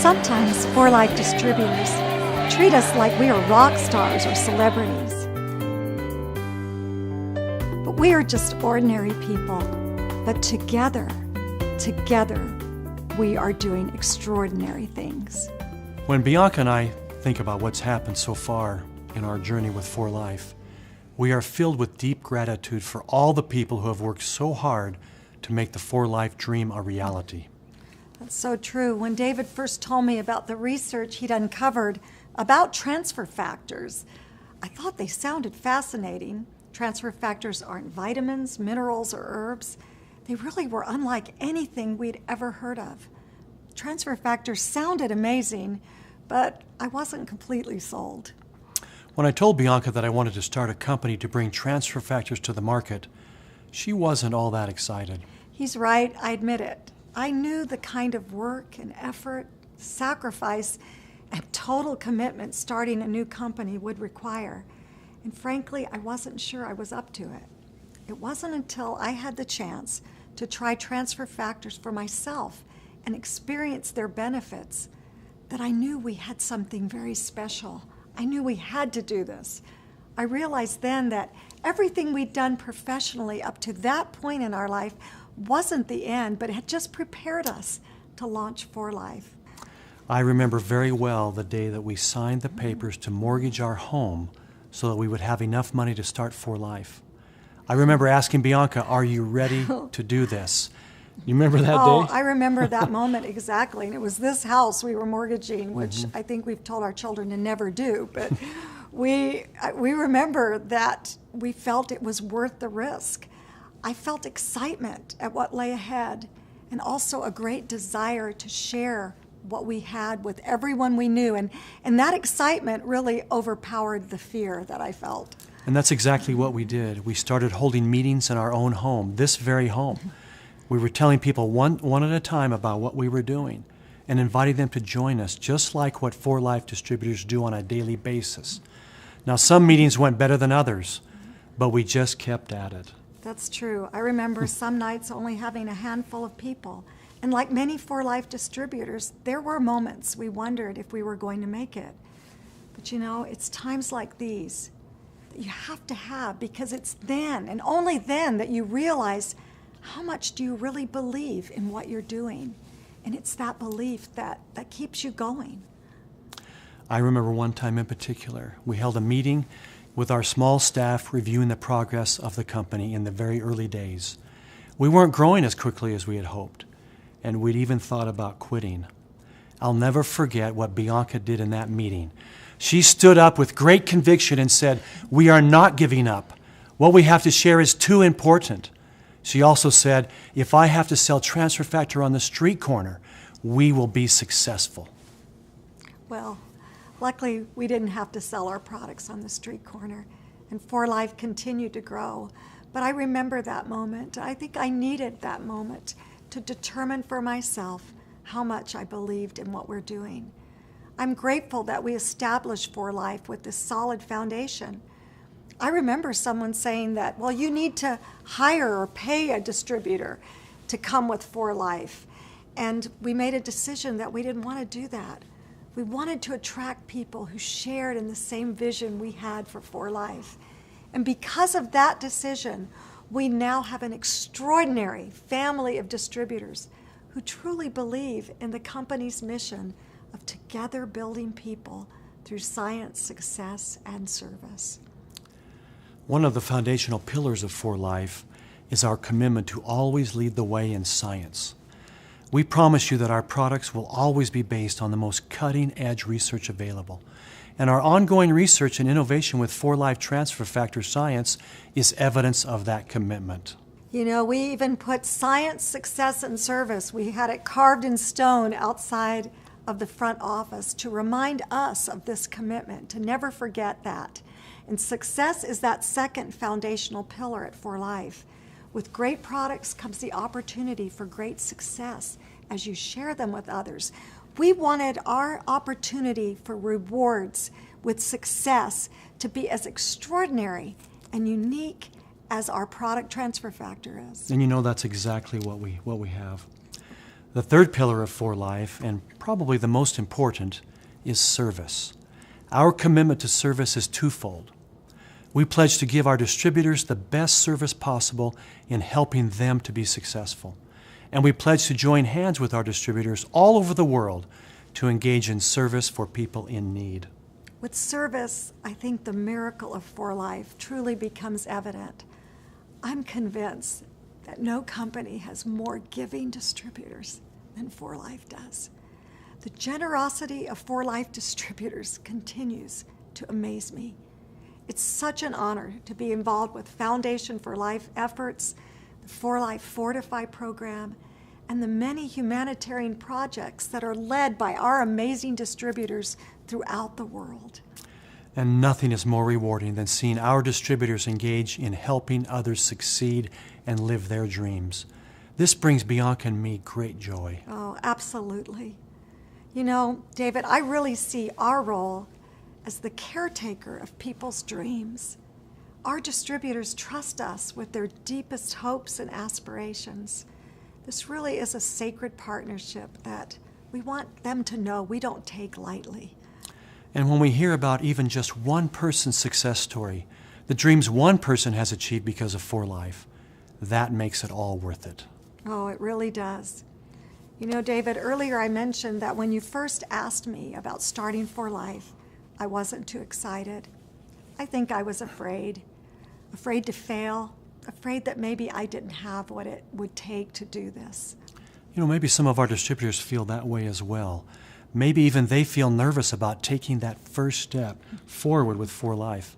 Sometimes For Life distributors treat us like we are rock stars or celebrities. But we are just ordinary people. But together, we are doing extraordinary things. When Bianca and I think about what's happened so far in our journey with For Life, we are filled with deep gratitude for all the people who have worked so hard to make the For Life dream a reality. That's so true. When David first told me about the research he'd uncovered about transfer factors, I thought they sounded fascinating. Transfer factors aren't vitamins, minerals, or herbs. They really were unlike anything we'd ever heard of. Transfer factors sounded amazing, but I wasn't completely sold. When I told Bianca that I wanted to start a company to bring transfer factors to the market, she wasn't all that excited. He's right, I admit it. I knew the kind of work and effort, sacrifice, and total commitment starting a new company would require. And frankly, I wasn't sure I was up to it. It wasn't until I had the chance to try transfer factors for myself and experience their benefits that I knew we had something very special. I knew we had to do this. I realized then that everything we'd done professionally up to that point in our life wasn't the end, but it had just prepared us to launch For Life. I remember very well the day that we signed the papers to mortgage our home so that we would have enough money to start For Life. I remember asking Bianca, "Are you ready to do this?" You remember that day? I remember that moment exactly. And it was this house we were mortgaging, which I think we've told our children to never do. But we remember that we felt it was worth the risk. I felt excitement at what lay ahead and also a great desire to share what we had with everyone we knew. And that excitement really overpowered the fear that I felt. And that's exactly what we did. We started holding meetings in our own home, this very home. We were telling people one at a time about what we were doing and inviting them to join us, just like what For Life distributors do on a daily basis. Now, some meetings went better than others, but we just kept at it. That's true. I remember some nights only having a handful of people. And like many For Life distributors, there were moments we wondered if we were going to make it. But you know, it's times like these that you have to have, because it's then and only then that you realize how much do you really believe in what you're doing. And it's that belief that keeps you going. I remember one time in particular, we held a meeting with our small staff reviewing the progress of the company in the very early days. We weren't growing as quickly as we had hoped, and we'd even thought about quitting. I'll never forget what Bianca did in that meeting. She stood up with great conviction and said, "We are not giving up. What we have to share is too important." She also said, "If I have to sell transfer factor on the street corner, we will be successful." Well, luckily, we didn't have to sell our products on the street corner, and For Life continued to grow. But I remember that moment. I think I needed that moment to determine for myself how much I believed in what we're doing. I'm grateful that we established For Life with this solid foundation. I remember someone saying that, well, you need to hire or pay a distributor to come with For Life. And we made a decision that we didn't want to do that. We wanted to attract people who shared in the same vision we had for For Life. And because of that decision, we now have an extraordinary family of distributors who truly believe in the company's mission of together building people through science, success, and service. One of the foundational pillars of For Life is our commitment to always lead the way in science. We promise you that our products will always be based on the most cutting-edge research available. And our ongoing research and innovation with For Life transfer factor science is evidence of that commitment. You know, we even put science, success, and service. We had it carved in stone outside of the front office to remind us of this commitment, to never forget that. And success is that second foundational pillar at For Life. With great products comes the opportunity for great success as you share them with others. We wanted our opportunity for rewards with success to be as extraordinary and unique as our product transfer factor is. And you know, that's exactly what we have. The third pillar of For Life, and probably the most important, is service. Our commitment to service is twofold. We pledge to give our distributors the best service possible in helping them to be successful. And we pledge to join hands with our distributors all over the world to engage in service for people in need. With service, I think the miracle of For Life truly becomes evident. I'm convinced that no company has more giving distributors than For Life does. The generosity of For Life distributors continues to amaze me. It's such an honor to be involved with Foundation for Life efforts, the For Life Fortify program, and the many humanitarian projects that are led by our amazing distributors throughout the world. And nothing is more rewarding than seeing our distributors engage in helping others succeed and live their dreams. This brings Bianca and me great joy. Oh, absolutely. You know, David, I really see our role as the caretaker of people's dreams. Our distributors trust us with their deepest hopes and aspirations. This really is a sacred partnership that we want them to know we don't take lightly. And when we hear about even just one person's success story, the dreams one person has achieved because of For Life, that makes it all worth it. Oh, it really does. You know, David, earlier I mentioned that when you first asked me about starting For Life, I wasn't too excited. I think I was afraid to fail, afraid that maybe I didn't have what it would take to do this. You know, maybe some of our distributors feel that way as well. Maybe even they feel nervous about taking that first step forward with For Life.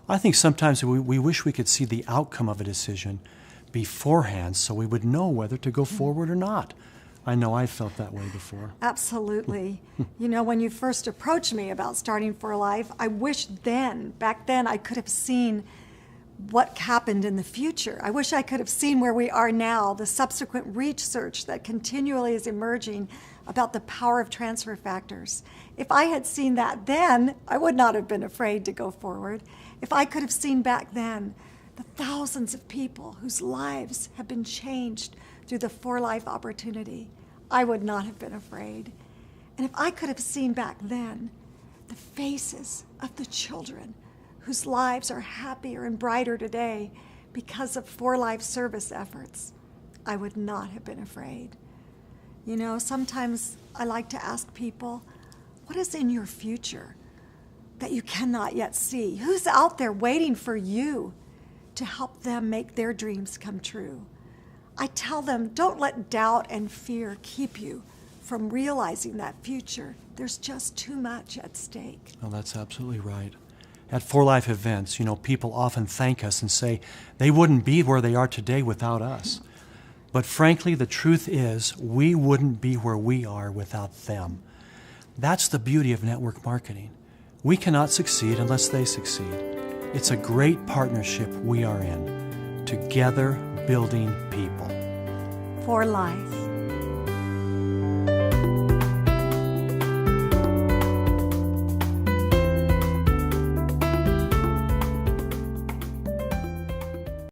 I think sometimes we wish we could see the outcome of a decision beforehand so we would know whether to go forward or not. I know I felt that way before. Absolutely. You know, when you first approached me about starting For Life, I wish back then, I could have seen what happened in the future. I wish I could have seen where we are now, the subsequent research that continually is emerging about the power of transfer factors. If I had seen that then, I would not have been afraid to go forward. If I could have seen back then the thousands of people whose lives have been changed through the For Life opportunity, I would not have been afraid. And if I could have seen back then the faces of the children whose lives are happier and brighter today because of For Life service efforts, I would not have been afraid. You know, sometimes I like to ask people, what is in your future that you cannot yet see? Who's out there waiting for you to help them make their dreams come true? I tell them, don't let doubt and fear keep you from realizing that future. There's just too much at stake. Oh, that's absolutely right. At For Life events, you know, people often thank us and say they wouldn't be where they are today without us. But frankly, the truth is we wouldn't be where we are without them. That's the beauty of network marketing. We cannot succeed unless they succeed. It's a great partnership we are in, together building people. For Life.